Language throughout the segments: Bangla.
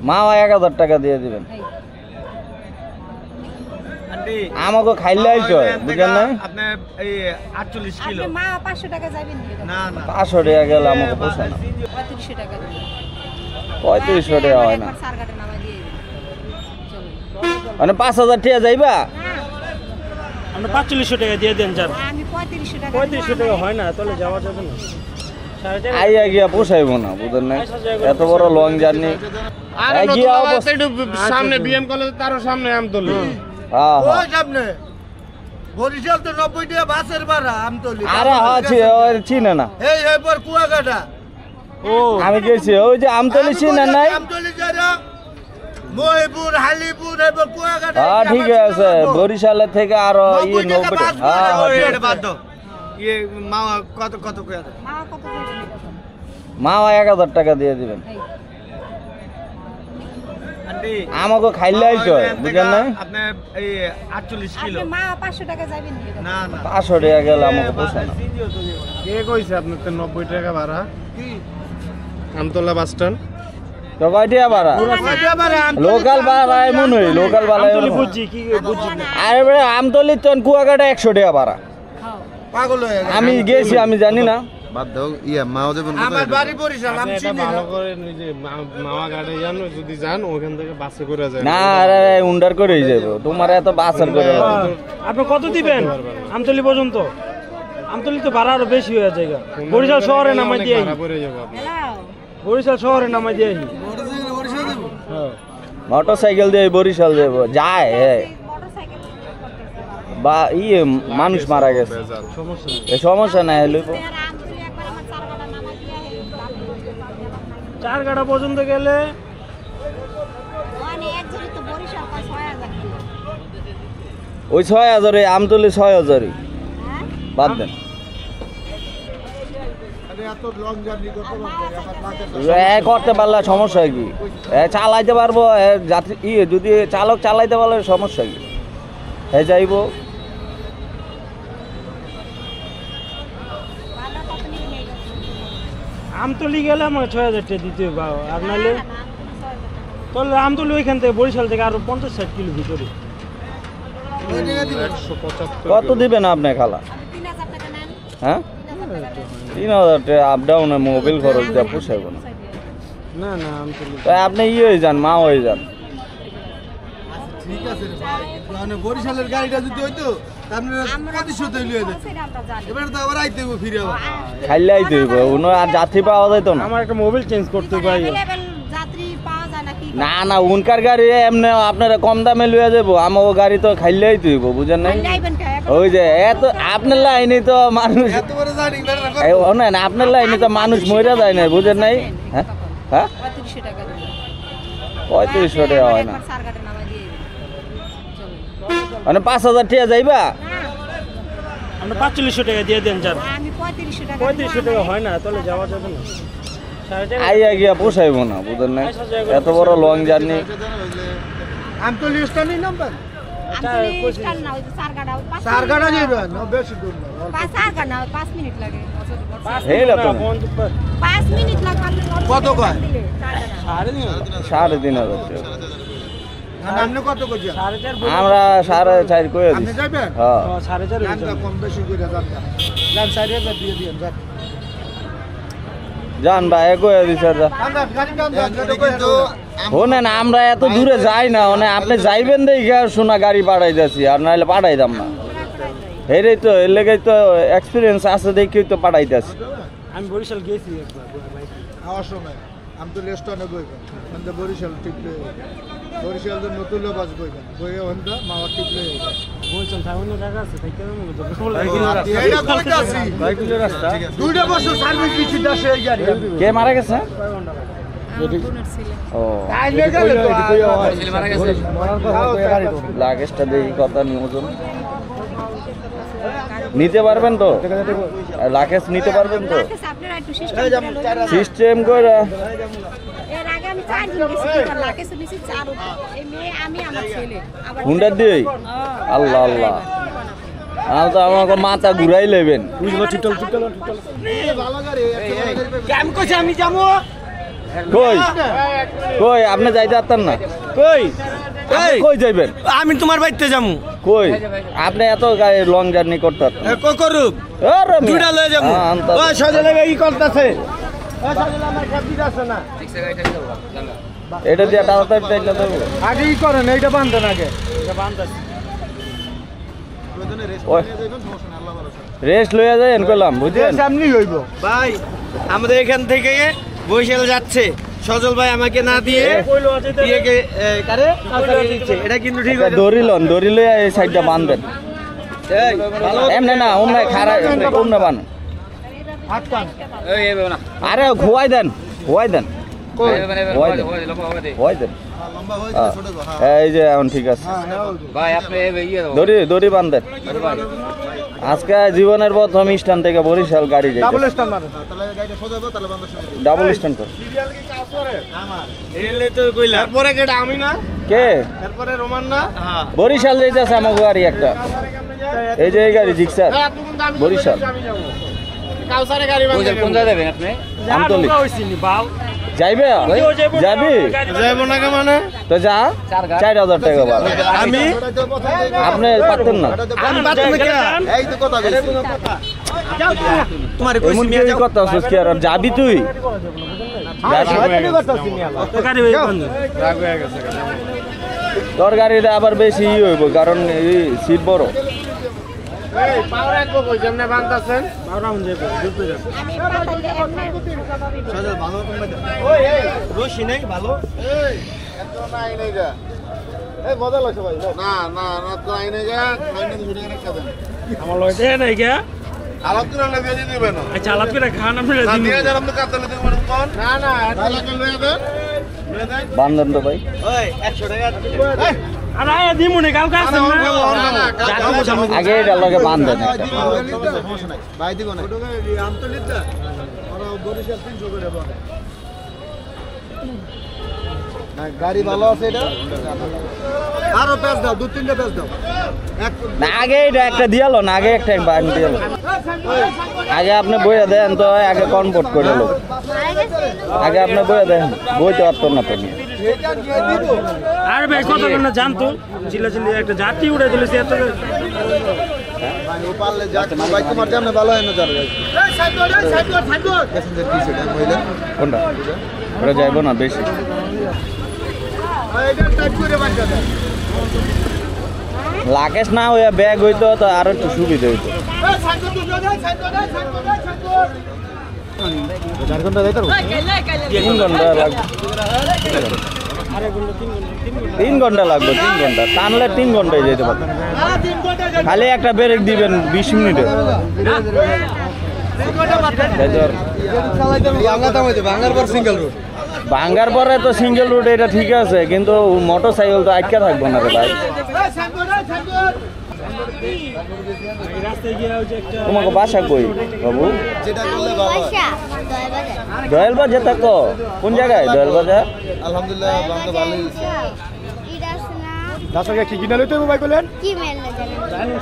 মাও 1000 টাকা দিয়ে দিবেন আমাকে খাইলে আইছো বুঝেন না আপনি এই 48 কিলো আপনি মা 500 টাকা যাবেন না না 500 টাকা গেল আমাকে পোষায় না 3500 টাকা দিবেন 3500 টাকা হয় না সারগাটে নামা দিয়ে চলো মানে 5000 টাকা যাইবা আমরা 4500 টাকা দিয়ে দেন স্যার আমি 3500 টাকা 3500 টাকা হয় না তাহলে যাওয়া যাবে না আইয়া গিয়া পোষাইবো না বুঝেন না এত বড় লং জার্নি আরে সামনে বিএম কলেজ তারও সামনে আমতলি হ্যাঁ ওই সামনে বরিশাল তো 90 টাকা বাসের ভাড়া আমতলি আরে আছে চিনে না এই এরপর কুয়াকাটা ও আমি গেছি ওই যে আমতলি চিনে নাই আমতলি যারা মহিপুর হালিপুর এরপর কুয়াকাটা হ্যাঁ ঠিক আছে বরিশালের থেকে আরো 90 টাকা হ্যাঁ বাদ দাও ইয়ে মামা কত কত কয় মা কত দিবেন মাও 1000 টাকা দিয়ে দিবেন আন্টি আমাকে খাইলে আইছো বুঝেন না আপনি এই 48 কিলো আপনি মা 500 টাকা যাবেন না না 500 টাকা গেল আমাকে পোষায় না কে কইছে আপনার তো 90 টাকা ভাড়া কি আমতলা বাস স্ট্যান্ড তো কয় টাকা ভাড়া লোকাল ভাড়া এমন হই লোকাল ভাড়া আমতলি বুঝছি কি বুঝছি না আরে আমতলি তো কুয়াকাটা 100 টাকা ভাড়া পাগল হয়ে গেছে আমি গেছি আমি জানি না বাদ দাও ইয়া মাও যাবেন আমার বাড়ি বরিশাল আমি চিনি না ভালো করে নিজে মামা ঘাটে যান যদি যান ওখান থেকে বাসে করে যায় না আরে উন্ডার করেই যাবো তোমার এত বাসার করে আপনি কত দিবেন আমতলি পর্যন্ত আমতলি তো ভাড়া আরো বেশি হয়ে যায় বরিশাল শহরে নামাই দিয়ে ভাড়া পড়ে যাবো আপনি বরিশাল শহরে নামাই দিয়ে মোটরসাইকেল দিয়ে বরিশাল যাবো যায় মোটরসাইকেল বা ইয়ে মানুষ মারা গেছে সমস্যা নেই এ সমস্যা নাই লইব আর আমতলি একবার আমার সারগাটা নামা দিয়া চার গাড়া পর্যন্ত গেলে মানে এক জড়ি তো বরিশাল কয় 6000 ওই 6000 আমতলি 6000 হ্যাঁ বাদ দেন এত লং জার্নি করতে করতে পারলে সমস্যা কি চালাইতে পারবো যাত্রী ইয়ে যদি চালক চালাইতে পারলে সমস্যা কি যাইবো ভাড়া কত নিবেন এই আমতলি গেলে আমার 6000 টাকা দিতে হবে আর নাহলে তাহলে আমতলি ওইখান থেকে বরিশাল থেকে আরো 50-60 কিলো ভিতরে 175 কত দিবেন আপনি খালা 3000 টাকা নেন হ্যাঁ 3000 টাকা 3000 টাকা আপ ডাউনে মোবাইল খরচ দেওয়া পোষাইব না না না আমতলি তাই আপনি ইয়ে হয়ে যান মা হয়ে যান ঠিক আছে রে ভাই মানে বরিশালের গাড়িটা যদি হইতো তাহলে 2500 তৈরি হয়ে যেত সেটা আমরা জানি এবারে তো আবার আইতে হবে ফিরে আবার খাইলে আইতে হইব উনো আর যাত্রী পাওয়া যাইতো না আমার একটা মোবাইল চেঞ্জ করতে হবে अवेलेबल যাত্রী পাওয়া যায় নাকি না না উনকার গাড়ি এমনি আপনারা কম দামে লইয়া যাবো আমার গাড়ি তো খাইলে আইতে হইব বুঝেন নাই যাইবেন কা ওই যে এত আপনার লাইনে তো মানুষ এত বড় জার্নি না আপনার লাইনে তো মানুষ মরে যায় না বুঝেন নাই হ্যাঁ হ্যাঁ 3500 টাকা দিবেন 3500 টাকা হয় না সারগাটে নামা দিয়ে চলো মানে 5000 টাকা যাইবা আমরা 4500 টাকা দিয়ে দেন স্যার আমি 3500 টাকা 3500 টাকা হয় না তাহলে যাওয়া যাবে না আইয়া গিয়া পোষাইবো না বুঝেন নাই এত বড় লং জার্নি আমতলি স্ট্যান্ডের নাম্বার আমি স্টান না ওই সারগাটা সারগাড়া যাবেন না বেশি দূর না 5 মিনিট লাগে এই না তো 5 মিনিট লাগে কত কয়? 3500 টাকা আপনি কত কইছেন আমরা 4.5 কইয়া আপনি দিছি যাবেন হ্যাঁ 4.5 দামটা কম বেশি করে যান যান 4000 দিয়ে দিন যান জান ভাই কইয়া দিছে আমরা গাড়ি দাম কিন্তু শোনেন আমরা এত দূরে যাই না মানে আপনি যাইবেন দেখে শোনা গাড়ি পাঠাই যাচ্ছি আর নাহলে পাঠাইতাম না হেরেই তো এর লেগে তো এক্সপিরিয়েন্স আছে দেখেই তো পাঠাইতেছি আমি বরিশাল গেছি একবার আওয়ার সময় আমতলি স্ট্যান্ডে বইবেন মানে বরিশাল টিপলে বরিশাল তো নতুন বাস বইবেন বইয়ে ওখানটা মাওয়া টিপলে বরিশাল সামনে জায়গা আছে তাই কেন মনে এইটা কইতাছি বাইকুলের রাস্তা দুইটা বছর সার্ভিস দিছি দাসে এই গাড়ি কে মারা গেছে ও তাইলে গেলে তো লাগেজটা দেখি কথা নিয়োজন নিতে পারবেন তো লাগেজ নিতে পারবেন তো আপনারা একটু সিস্টেম করে এর আগে আমি 4 দিন গেছি আর লাগে শুনেছি 4 এই মেয়ে আমি আমার ছেলে আবার হুন্ডা দিয়ে আল্লাহ আল্লাহ আমি তো আমাকে মাথা ঘুরাই লেবেন বুঝলো টিটল ভালো গাড়ি আমি কইছি আমি যাবো কই কই আপনি যাইতে পারতেন না কই আপনি কই যাইবেন আমি তোমার বাড়িতে যাবো কই আপনি এত লং জার্নি করতে পারতেন না। করুক আরে মিয়া। দুইটা লয়ে যাবো হ্যাঁ, আনতে হবে। ওই সজলে এই করতেছে এটা দিয়ে তাড়াতাড়ি টাইটটা দেবো আগে ই করেন এইটা বান্ধেন আগে রেস্ট লইয়া যায় এন করলাম বুঝছেন সামনেই হইব ভাই আমাদের এখান থেকে বরিশাল যাচ্ছে সজল ভাই আমাকে না দিয়ে ইয়েকে কারে কাউসারকে দিচ্ছে এটা কিন্তু ঠিক হয়ে দড়ি লইয়া এই সাইডটা বাঁধবেন এমনি না অন্য খারাপ অন্য বান হাত টান আরে খোয়াই দেন খোয়াই দেন খোয়াই দেন এই যে এখন ঠিক আছে দড়ি বাঁধেন আজকে জীবনের প্রথম স্ট্যান্ড থেকে বরিশাল গাড়ি যাই ডাবল স্ট্যান্ড মারেন ডাবল স্ট্যান্ড কর এরপরে কেটা আমি না কে এরপরে রোমান না বরিশাল যাইতেছে আমার গাড়ি একটা এই যে এই গাড়ি জিক্সার বরিশাল কাউসারে গাড়ি বান্ধে কোন জায়গায় যাবেন আপনি আমতলি যাইবে যাবি যাইবো না মানে তো যা 4000 টাকা ভাড়া আমি আপনি পারতেন না আমি বাচ্চা এই তো কথা বলছি তোমার এমন কি কথা আছিস কি আর যাবি তুই তোর গাড়িতে আবার বেশি ই হইব কারণ এই সিট বড় এই পাওয়ার একবো কই যেমনে বানতাছেন আমি পাঠাইলে এমনি রশি নেই ভালো এই এত নাই নাই যা এই মজা লাগছে ভাই না না না তো আইনে যা আইনে তো ভিডিও রাখা দেন আমার লইতে নাই কে আলাপ করে না দিয়ে দিবে না আচ্ছা আলাপ করে খান আমরা না দিয়ে যার আপনি কাটলে দিতে পারেন কোন না না এটা লাগে লয়ে দেন লয়ে দেন বান্ধন তো ভাই ওই 100 টাকা আর আয়া দিমুনে কালকে আসেন না আগে এটা লগে বান্ধেন ভাই দিব না আমতলিতে ওরা বরিশাল 300 করে বলে না গাড়ি ভালো আছে এটা আরো পেজ দাও 2-3টা পেজ দাও না আগে এটা একটা দিয়ালো না আগে একটা বান দিয়ালো আগে আপনি বইয়া দেন তো আগে কনভার্ট করে লোক আগে আপনি বইয়া দেন বইতে পারতো না তো আর ভাই কত না জানতো জিলা একটা জাতি উড়ে দিলেছে এত পারলে যাক ভাই তোমার জানা ভালো হয় না যাবে প্যাসেঞ্জার কি সেটা মহিলা কোনটা ওরা যাইব না বেশি এইটা টাইট করে বাঁধা দাও লাগেজ না হইয়া ব্যাগ হইতো তো আরো একটু সুবিধা হইতো ঝাড়খণ্ড যাইতে পারবো 3 ঘন্টা লাগবে 3 ঘন্টা লাগবে 3 ঘন্টা টানলে 3 ঘন্টায় যেতে পারবেন খালি একটা ব্রেক দিবেন 20 মিনিটে বাংলার পর সিঙ্গেল রোড ভাঙ্গার পরে তো সিঙ্গেল রুট এটা ঠিক আছে কিন্তু মোটর সাইকেল তো আটকা থাকবো না রে ভাই তোমাকে বাসা কই বাবু যেটা করলে ভালো হয় দয়াল বাজার থাকো কোন জায়গায় দয়াল বাজার আলহামদুলিল্লাহ বান্ধব ভালোই হয়েছে দাসকে কি কিনা লইতে ভাই কইলেন কি মেল না জানেন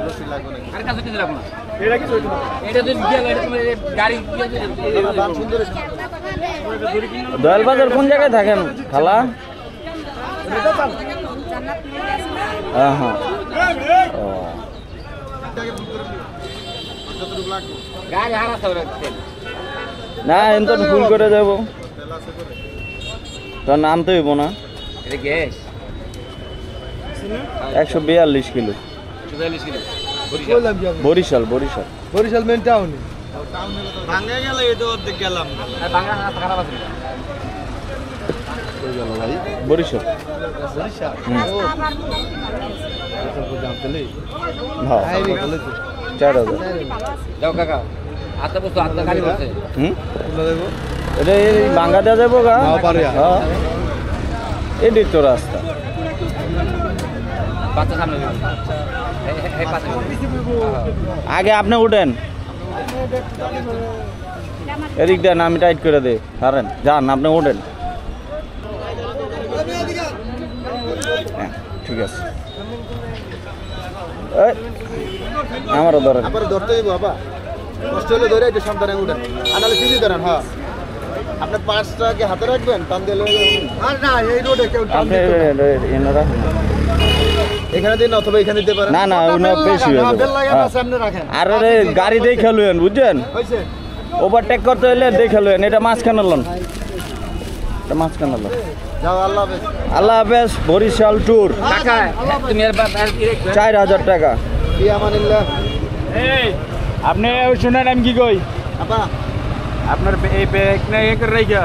রসি লাগবে নাকি আর কাছে দিতে রাখো না এটা কি হইতো এটা যদি দিয়ে এটা তুমি গাড়ি দাম সুন্দর দয়াল বাজার কোন জায়গায় থাকেন খালা হ্যাঁ হ্যাঁ ও গাড়ি হারাতে হবে না এমন ফুল করে যাব তোর নাম তো হইব না এটা গ্যাস 142 কিলো 44 কিলো কইলাম কি আমি বরিশাল বরিশাল মেন টাউন ভাঙে গেল এই তো অর্ধেক গেলাম আর বাংলা হাত খারাপ আছে বরিশাল হ্যাঁ 4000 যাও কাকা আতে বসো আতে গাড়ি বসে হুম এটা এই বাঙ্গা দেওয়া যাবো গা হ্যাঁ এটি তো রাস্তা বাচ্চা সামনে এই পাশে আগে আপনি উঠেন এদিক দেন আমি টাইট করে দিই হারেন যান আপনি উঠেন হ্যাঁ ঠিক আছে এই, আমারও ধরেন আবার ধরতে যাবো বাবা কষ্ট হলে ধরে একটু সাবধানে উঠেন আনালে সিঁড়ি ধরেন হ্যাঁ আপনার পাঁচটা কি হাতে রাখবেন টান দিলে আর না এই রোডে কেউ টান আপনি দিত না। এনে রাখুন। এখানে দিন অথবা এখানে দিতে পারেন না না ওগুলো বেশি হয়ে যাবে। বেল লাগানো হ্যাঁ। আছে, আপনি রাখেন। আর রে গাড়ি দেখে লুয়েন বুঝছেন, হয়েছে? ওভারটেক করতে হলে দেখে লুয়েন। এটা মাঝখানে লন, এটা মাঝখানে লন। যাও আল্লাহ হাফেজ আল্লাহ হাফেজ। বরিশাল ট্যুর কাকা তুমি আর 4000 টাকা। ফি আমানিল্লাহ আপনি শুনেন আমি কি কই, আপা আপনার এই ব্যাগ না এ করে রাখা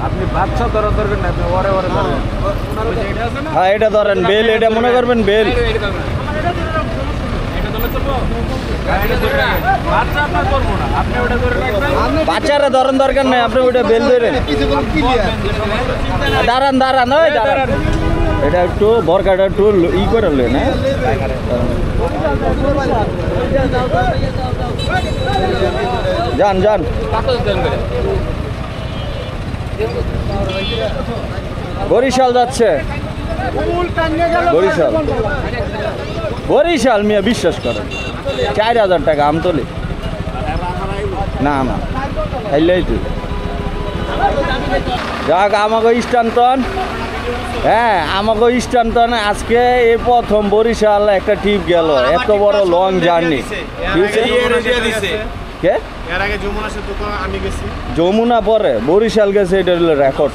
আপনি বাচ্চা ধরা দরকার না, আপনি ওরে ওরে ধরেন। হ্যাঁ এটা ধরেন, বেল এটা মনে করবেন বেল। বাচ্চারা ধরেন দরকার নেই, আপনি ওইটা বেল ধরেন। কিছু বলুন ক্লিয়ার দাঁড়ান দাঁড়ান ওই দাঁড়ান, এটা একটু বরকাটা একটু ই করে লেন। হ্যাঁ যান যান। বরিশাল যাচ্ছে, বরিশাল বরিশাল মিয়া বিশ্বাস করেন 4000 টাকা আমতলি। না না খাইলেই তুই যাক আমাকে স্টান্তন। হ্যাঁ আমাকে স্টান্তন আজকে এই প্রথম বরিশাল একটা ট্রিপ গেল, এত বড় লং জার্নি। কে এর আগে যমুনা সেতু তো আমি গেছি। যমুনা পরে বরিশাল গেছে, এটা হলো রেকর্ড।